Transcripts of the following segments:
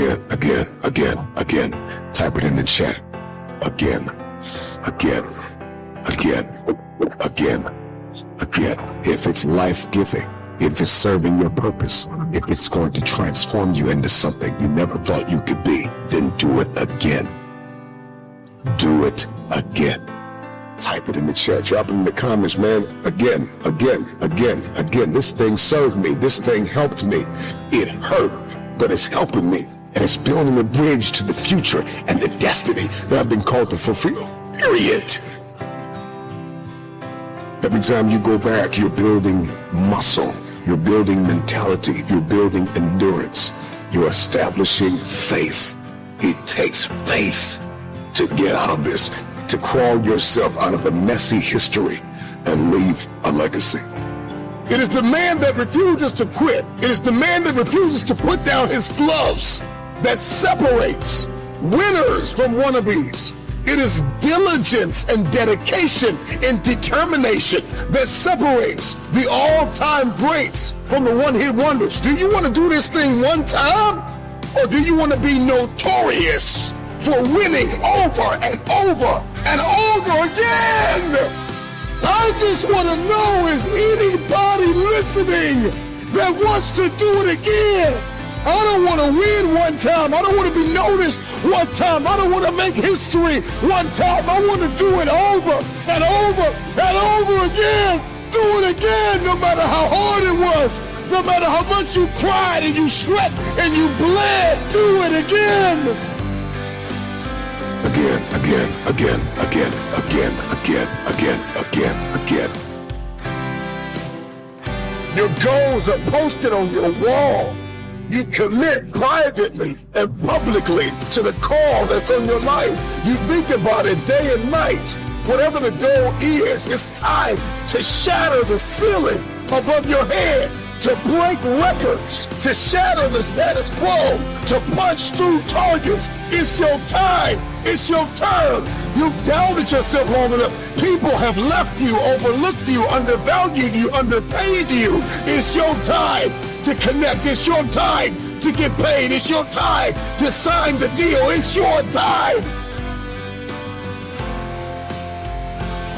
again. Type it in the chat. Again. If it's life-giving, if it's serving your purpose, if it's going to transform you into something you never thought you could be, then do it again. Do it again. Type it in the chat, drop it in the comments, man. Again. This thing served me. This thing helped me. It hurt, but it's helping me. And it's building a bridge to the future and the destiny that I've been called to fulfill. Period. Every time you go back, you're building muscle. You're building mentality. You're building endurance. You're establishing faith. It takes faith to get out of this, to crawl yourself out of a messy history and leave a legacy. It is the man that refuses to quit. It is the man that refuses to put down his gloves that separates winners from wannabes. It is diligence and dedication and determination that separates the all-time greats from the one-hit wonders. Do you want to do this thing one time? Or do you want to be notorious for winning over and over and over again? I just want to know, is anybody listening that wants to do it again? I don't want to win one time. I don't want to be noticed one time. I don't want to make history one time. I want to do it over and over and over again. Do it again, no matter how hard it was, no matter how much you cried and you sweat and you bled. Do it again. Again. Your goals are posted on your wall. You commit privately and publicly to the call that's on your life. You think about it day and night. Whatever the goal is, it's time to shatter the ceiling above your head, to break records, to shatter the status quo, to punch through targets. It's your time. It's your turn. You've doubted yourself long enough. People have left you, overlooked you, undervalued you, underpaid you. It's your time to connect. It's your time to get paid. It's your time to sign the deal. It's your time.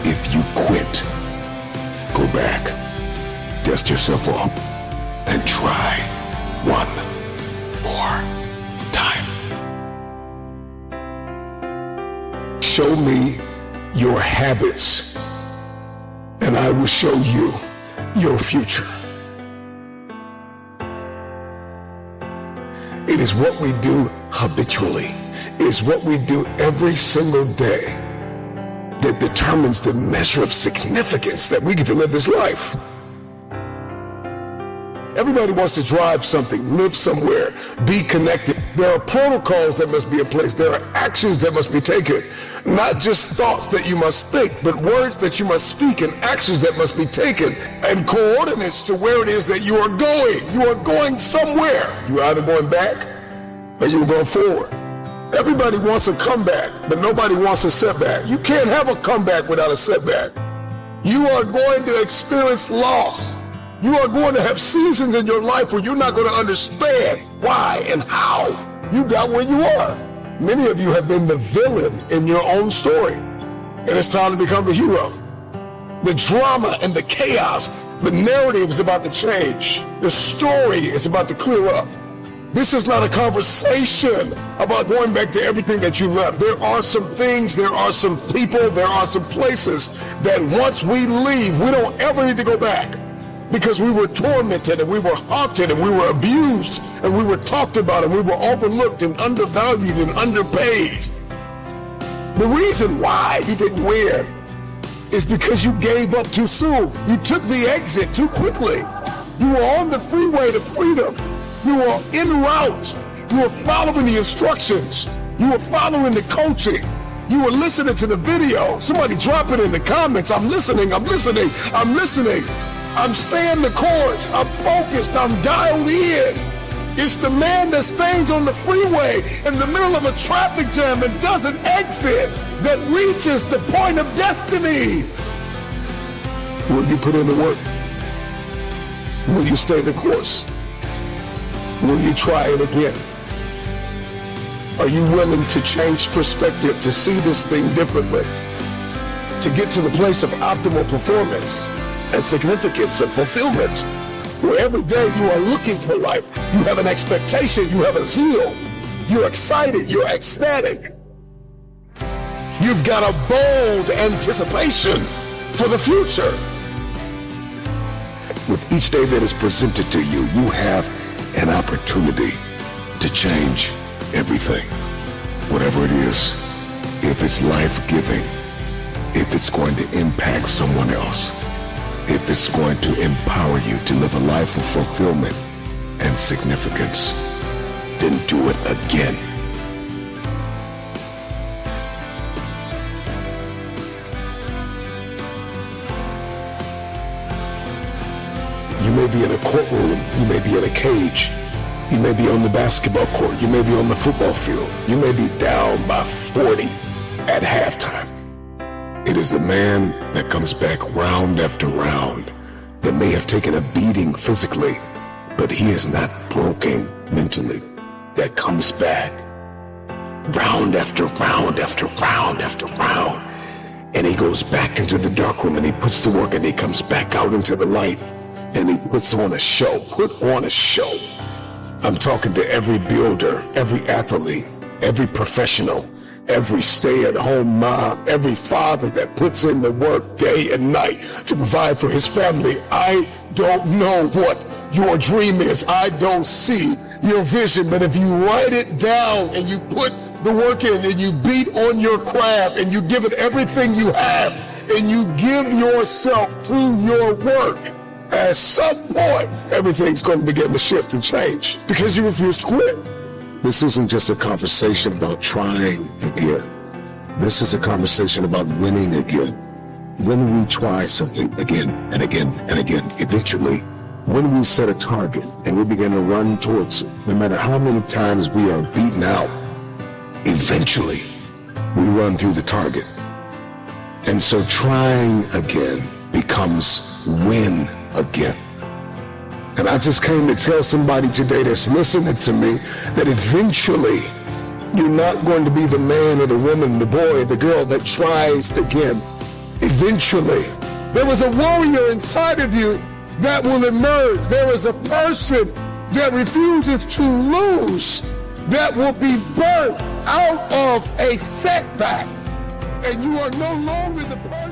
If you quit, go back, dust yourself off, and try one more time. Show me your habits, and I will show you your future. It is what we do habitually. It is what we do every single day that determines the measure of significance that we get to live this life. Everybody wants to drive something, live somewhere, be connected. There are protocols that must be in place. There are actions that must be taken. Not just thoughts that you must think, but words that you must speak and actions that must be taken and coordinates to where it is that you are going. You are going somewhere. You're either going back or you're going forward. Everybody wants a comeback, but nobody wants a setback. You can't have a comeback without a setback. You are going to experience loss. You are going to have seasons in your life where you're not going to understand why and how you got where you are. Many of you have been the villain in your own story, and it's time to become the hero. The drama and the chaos, the narrative is about to change. The story is about to clear up. This is not a conversation about going back to everything that you left. There are some things, there are some people, there are some places that once we leave, we don't ever need to go back. Because we were tormented and we were haunted and we were abused and we were talked about and we were overlooked and undervalued and underpaid. The reason why you didn't win is because you gave up too soon. You took the exit too quickly. You were on the freeway to freedom. You were en route. You were following the instructions. You were following the coaching. You were listening to the video. Somebody drop it in the comments. I'm listening. I'm staying the course. I'm focused. I'm dialed in. It's the man that stays on the freeway in the middle of a traffic jam and doesn't exit that reaches the point of destiny. Will you put in the work? Will you stay the course? Will you try it again? Are you willing to change perspective, to see this thing differently, to get to the place of optimal performance and significance and fulfillment, where every day you are looking for life, you have an expectation, you have a zeal, you're excited, you're ecstatic. You've got a bold anticipation for the future. With each day that is presented to you, you have an opportunity to change everything. Whatever it is, if it's life-giving, if it's going to impact someone else, if it's going to empower you to live a life of fulfillment and significance, then do it again. You may be in a courtroom, you may be in a cage, you may be on the basketball court, you may be on the football field, you may be down by 40 at halftime. It is the man that comes back round after round that may have taken a beating physically, but he is not broken mentally, that comes back round after round after round after round. And he goes back into the dark room and he puts the work and he comes back out into the light and he puts on a show, I'm talking to every builder, every athlete, every professional, every stay-at-home mom, every father that puts in the work day and night to provide for his family. I don't know what your dream is. I don't see your vision, but if you write it down and you put the work in and you beat on your craft and you give it everything you have and you give yourself to your work, at some point, everything's going to begin to shift and change because you refuse to quit. This isn't just a conversation about trying again. This is a conversation about winning again. When we try something again and again and again, eventually, when we set a target and we begin to run towards it, no matter how many times we are beaten out, eventually, we run through the target. And so trying again becomes win again. And I just came to tell somebody today that's listening to me that eventually you're not going to be the man or the woman, the boy or the girl that tries again. Eventually, there is a warrior inside of you that will emerge. There is a person that refuses to lose, that will be birthed out of a setback. And you are no longer the person